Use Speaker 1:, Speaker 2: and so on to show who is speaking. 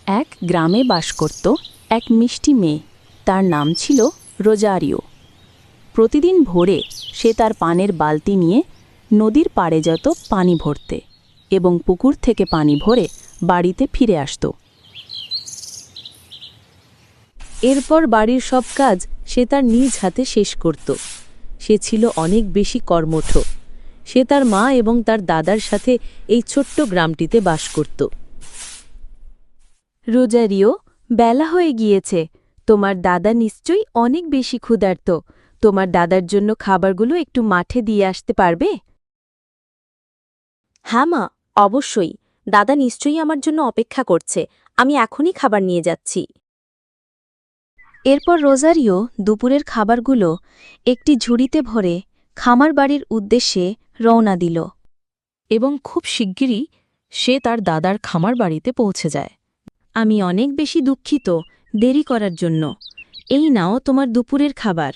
Speaker 1: এক গ্রামে বাস করত এক মিষ্টি মেয়ে। তার নাম ছিল রোজারিও। প্রতিদিন ভোরে সে তার পানের বালতি নিয়ে নদীর পাড়ে যেত পানি ভরতে এবং পুকুর থেকে পানি ভরে বাড়িতে ফিরে আসত।
Speaker 2: এরপর বাড়ির সব কাজ সে তার নিজ হাতে শেষ করত। সে ছিল অনেক বেশি কর্মঠ। সে তার মা এবং তার দাদার সাথে এই ছোট্ট গ্রামটিতে বাস করত। রোজারিও, বেলা হয়ে গিয়েছে। তোমার দাদা নিশ্চয়ই অনেক বেশি ক্ষুধার্ত। তোমার দাদার জন্য খাবারগুলো একটু মাঠে দিয়ে আসতে পারবে?
Speaker 3: হ্যাঁ মা, অবশ্যই। দাদা নিশ্চয়ই আমার জন্য অপেক্ষা করছে। আমি এখনই খাবার নিয়ে যাচ্ছি। এরপর রোজারিও দুপুরের খাবারগুলো একটি ঝুড়িতে ভরে খামার বাড়ির উদ্দেশ্যে রওনা দিল।
Speaker 2: এবং খুব শিগগিরই সে তার দাদার খামার বাড়িতে পৌঁছে যায়।
Speaker 3: আমি অনেক বেশি দুঃখিত দেরি করার জন্য। এই নাও তোমার দুপুরের খাবার।